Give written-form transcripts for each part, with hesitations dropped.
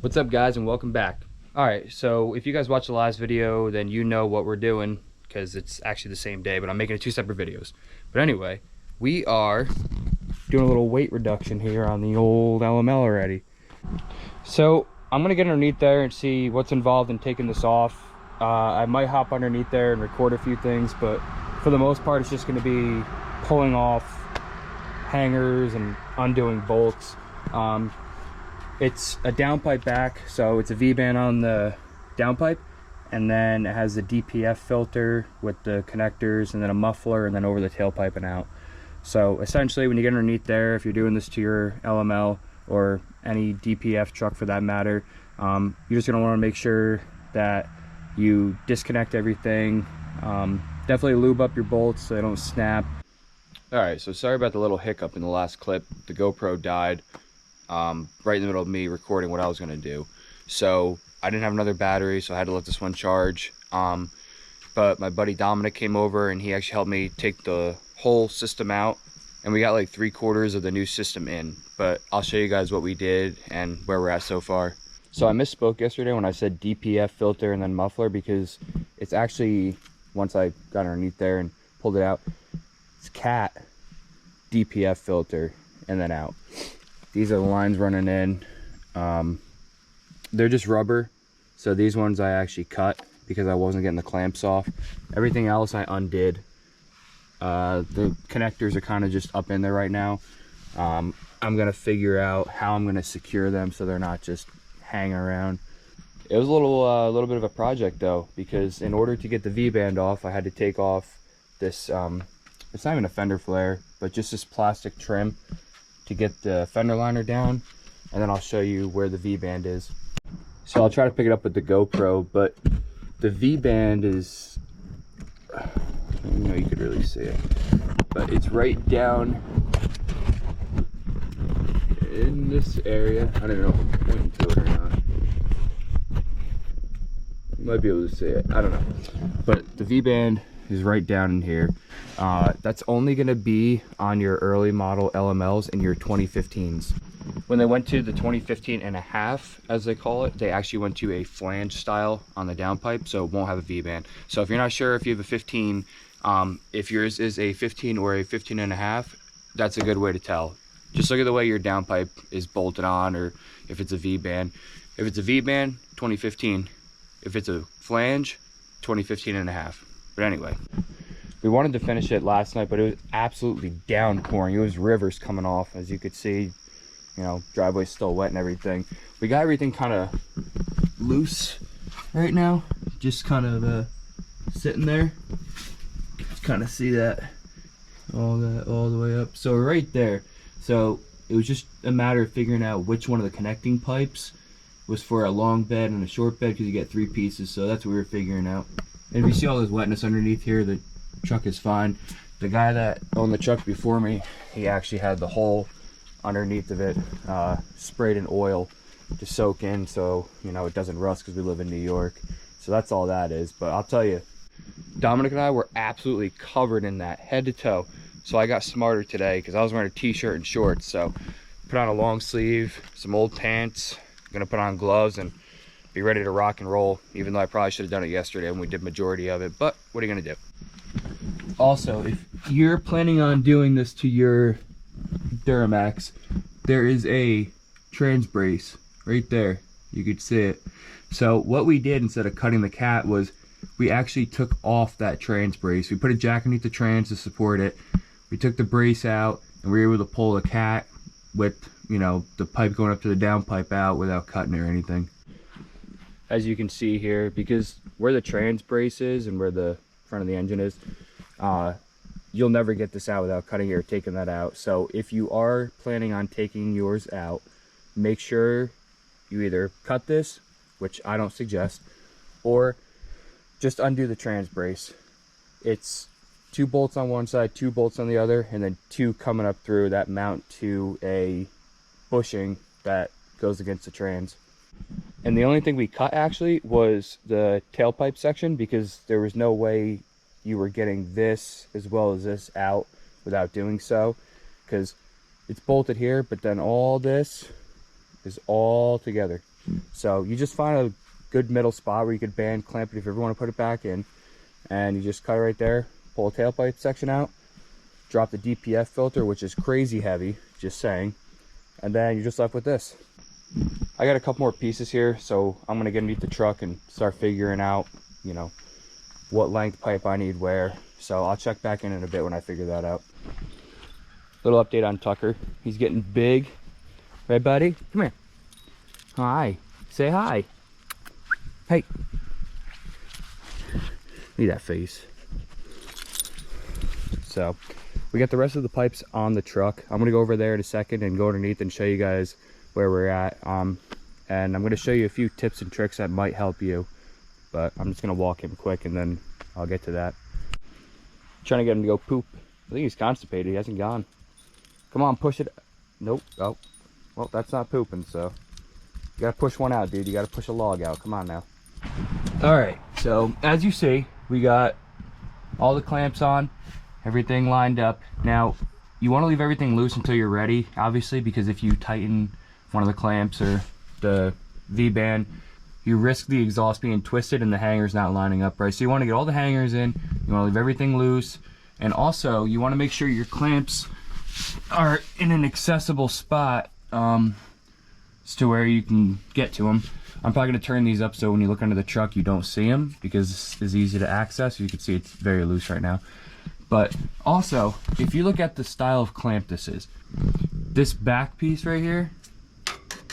What's up, guys, and welcome back. All right, so if you guys watched the last video, then you know what we're doing because it's actually the same day, but I'm making it two separate videos. But anyway, we are doing a little weight reduction here on the old LML already. So I'm gonna get underneath there and see what's involved in taking this off. I might hop underneath there and record a few things, but for the most part, it's just gonna be pulling off hangers and undoing bolts. It's a downpipe back, so it's a V-band on the downpipe, and then it has the DPF filter with the connectors, and then a muffler, and then over the tailpipe and out. So essentially, when you get underneath there, if you're doing this to your LML or any DPF truck for that matter, you're just gonna want to make sure that you disconnect everything. Definitely lube up your bolts so they don't snap. All right, so sorry about the little hiccup in the last clip. The GoPro died right in the middle of me recording what I was gonna do. So I didn't have another battery, so I had to let this one charge. But my buddy Dominic came over and he actually helped me take the whole system out, and we got like 3/4 of the new system in. But I'll show you guys what we did and where we're at so far. So I misspoke yesterday when I said DPF filter and then muffler, because it's actually, once I got underneath there and pulled it out, it's cat DPF filter and then out. These are the lines running in. They're just rubber, so these ones I actually cut because I wasn't getting the clamps off. Everything else I undid. The connectors are kind of just up in there right now. I'm gonna figure out how I'm gonna secure them so they're not just hanging around. It was a little bit of a project though, because in order to get the V-band off, I had to take off this, it's not even a fender flare, but just this plastic trim to get the fender liner down, and then I'll show you where the V-band is. So I'll try to pick it up with the GoPro, but the V-band is, I don't know, you could really see it, but it's right down in this area. I don't know if I'm pointing to it or not. You might be able to see it, I don't know. But the V-band is right down in here. That's only going to be on your early model LMLs in your 2015s. When they went to the 2015 and a half, as they call it, they actually went to a flange style on the downpipe, so it won't have a V-band. So if you're not sure if you have a 15, if yours is a 15 or a 15 and a half, that's a good way to tell. Just look at the way your downpipe is bolted on, or if it's a V-band. If it's a V-band, 2015. If it's a flange, 2015 and a half. But anyway, we wanted to finish it last night, but it was absolutely downpouring. It was rivers coming off, as you could see. You know, driveway's still wet and everything. We got everything kind of loose right now, just kind of sitting there. Kind of see that all the way up. So right there. So it was just a matter of figuring out which one of the connecting pipes was for a long bed and a short bed, because you get 3 pieces. So that's what we were figuring out. And if you see all this wetness underneath here, the truck is fine. The guy that owned the truck before me, he actually had the hole underneath of it sprayed in oil to soak in, so you know it doesn't rust, because we live in New York. So that's all that is. But I'll tell you, Dominic and I were absolutely covered in that head to toe. So I got smarter today because I was wearing a t-shirt and shorts. So put on a long sleeve, some old pants, gonna put on gloves and be ready to rock and roll, even though I probably should have done it yesterday when we did majority of it. But what are you gonna do? Also, if you're planning on doing this to your Duramax, there is a trans brace right there. You could see it. So what we did instead of cutting the cat was we actually took off that trans brace. We put a jack underneath the trans to support it. We took the brace out, and we were able to pull the cat with, you know, the pipe going up to the downpipe out without cutting it or anything. As you can see here, because where the trans brace is and where the front of the engine is, you'll never get this out without cutting it or taking that out. So if you are planning on taking yours out, make sure you either cut this, which I don't suggest, or just undo the trans brace. It's 2 bolts on one side, 2 bolts on the other, and then 2 coming up through that mount to a bushing that goes against the trans. And the only thing we cut actually was the tailpipe section, because there was no way you were getting this as well as this out without doing so, because it's bolted here, but then all this is all together. So you just find a good middle spot where you could band clamp it if you ever want to put it back in, and you just cut it right there, pull a tailpipe section out, drop the DPF filter, which is crazy heavy, just saying, and then you're just left with this. I got a couple more pieces here, so I'm gonna get underneath the truck and start figuring out, you know, what length pipe I need where. So I'll check back in a bit when I figure that out. Little update on Tucker. He's getting big. Right, buddy? Come here. Hi. Say hi. Hey. Look at that face. So we got the rest of the pipes on the truck. I'm gonna go over there in a second and go underneath and show you guys where we're at. And I'm gonna show you a few tips and tricks that might help you, but I'm just gonna walk him quick and then I'll get to that. Trying to get him to go poop. I think he's constipated. He hasn't gone. Come on, push it. Nope. Oh, well, that's not pooping, so you gotta push one out, dude. You gotta push a log out. Come on now. All right, so as you see, we got all the clamps on, everything lined up. Now, you want to leave everything loose until you're ready, obviously, because if you tighten one of the clamps or the V-band, you risk the exhaust being twisted and the hangers not lining up right. So you want to get all the hangers in, you want to leave everything loose, and also you want to make sure your clamps are in an accessible spot as to where you can get to them. I'm probably going to turn these up so when you look under the truck you don't see them, because it's easy to access. You can see it's very loose right now. But also, if you look at the style of clamp this is, this back piece right here,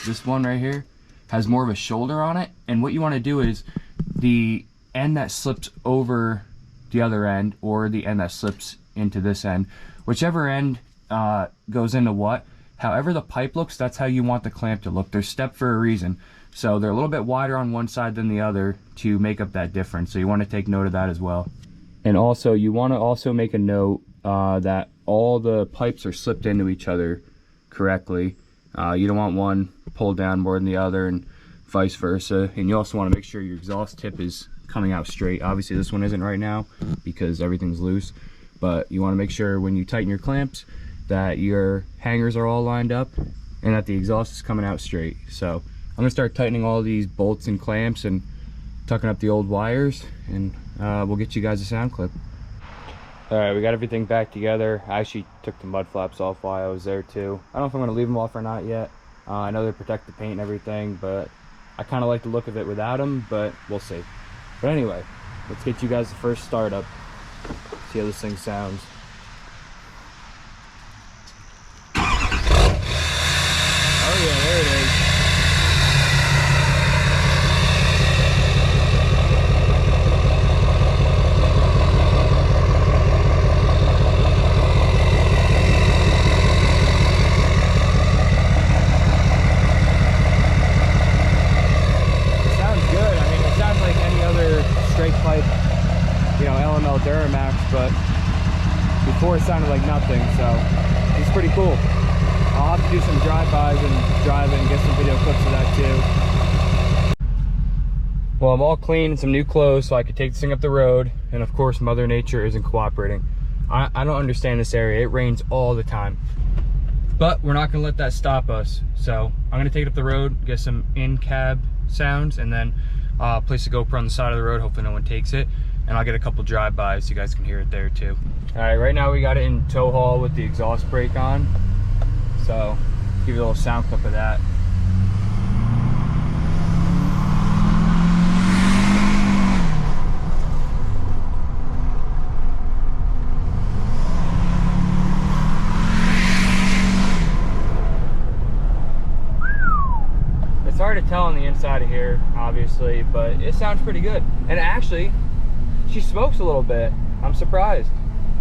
this one right here, has more of a shoulder on it, and what you want to do is the end that slips over the other end, or the end that slips into this end, whichever end goes into what, however the pipe looks, that's how you want the clamp to look. They're stepped for a reason, so they're a little bit wider on one side than the other to make up that difference. So you want to take note of that as well. And also you want to also make a note that all the pipes are slipped into each other correctly. You don't want one pulled down more than the other and vice versa. And you also want to make sure your exhaust tip is coming out straight. Obviously this one isn't right now because everything's loose, but you want to make sure when you tighten your clamps that your hangers are all lined up and that the exhaust is coming out straight. So I'm gonna start tightening all these bolts and clamps and tucking up the old wires, and we'll get you guys a sound clip. All right, we got everything back together. I actually took the mud flaps off while I was there too. I don't know if I'm gonna leave them off or not yet. I know they protect the paint and everything, but I kind of like the look of it without them, but we'll see. But anyway, let's get you guys the first startup. See how this thing sounds. Oh yeah, there it is. Pipe, you know, LML Duramax, but before it sounded like nothing, so it's pretty cool. I'll have to do some drive-bys and drive and get some video clips of that too. Well, I'm all clean and some new clothes so I could take this thing up the road, and of course Mother Nature isn't cooperating. I don't understand this area. It rains all the time, but we're not gonna let that stop us. So I'm gonna take it up the road, get some in-cab sounds, and then place the GoPro on the side of the road. Hopefully no one takes it, and I'll get a couple drive-bys so you guys can hear it there too. All right, right now we got it in tow haul with the exhaust brake on, so give you a little sound clip of that. Hard to tell on the inside of here, obviously, but it sounds pretty good. And actually, she smokes a little bit. I'm surprised.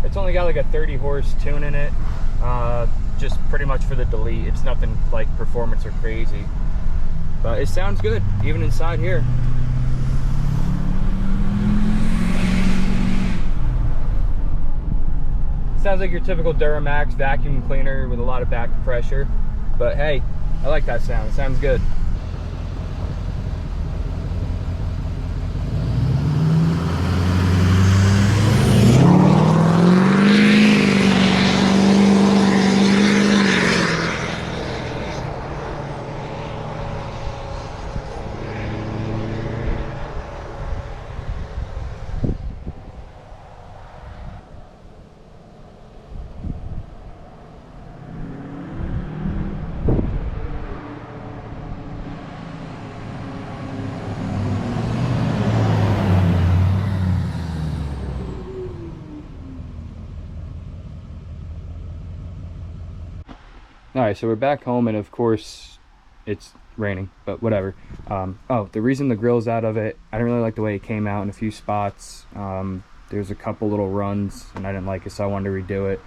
It's only got like a 30 horse tune in it, just pretty much for the delete. It's nothing like performance or crazy, but it sounds good, even inside here. Sounds like your typical Duramax vacuum cleaner with a lot of back pressure, but hey, I like that sound. It sounds good. All right, so we're back home, and of course it's raining, but whatever. Oh, the reason the grill's out of it, I didn't really like the way it came out in a few spots. There's a couple little runs and I didn't like it, so I wanted to redo it.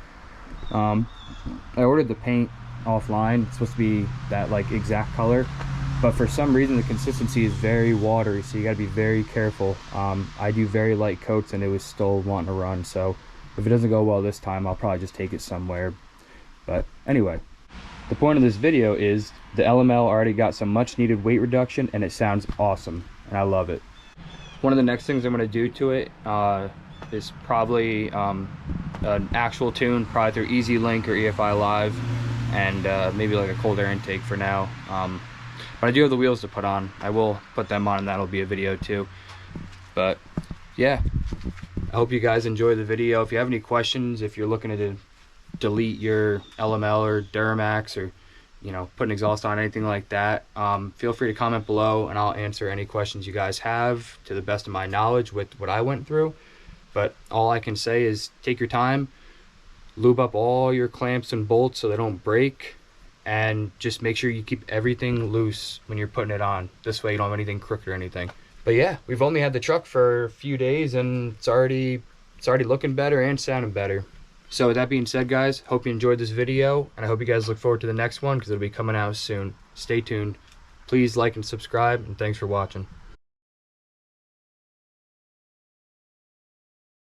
I ordered the paint offline. It's supposed to be that like exact color, but for some reason the consistency is very watery, so you got to be very careful. I do very light coats and it was still wanting to run, so if it doesn't go well this time, I'll probably just take it somewhere. But anyway, the point of this video is the LML already got some much needed weight reduction and it sounds awesome and I love it. One of the next things I'm going to do to it is probably an actual tune, probably through Easy Link or EFI Live, and maybe like a cold air intake for now. But I do have the wheels to put on. I will put them on and that'll be a video too. But yeah, I hope you guys enjoy the video. If you have any questions, if you're looking to delete your LML or Duramax, or you know, put an exhaust on, anything like that, feel free to comment below and I'll answer any questions you guys have to the best of my knowledge with what I went through. But all I can say is take your time, lube up all your clamps and bolts so they don't break, and just make sure you keep everything loose when you're putting it on. This way you don't have anything crooked or anything. But yeah, we've only had the truck for a few days and it's already looking better and sounding better. So with that being said, guys, hope you enjoyed this video, and I hope you guys look forward to the next one because it'll be coming out soon. Stay tuned. Please like and subscribe, and thanks for watching.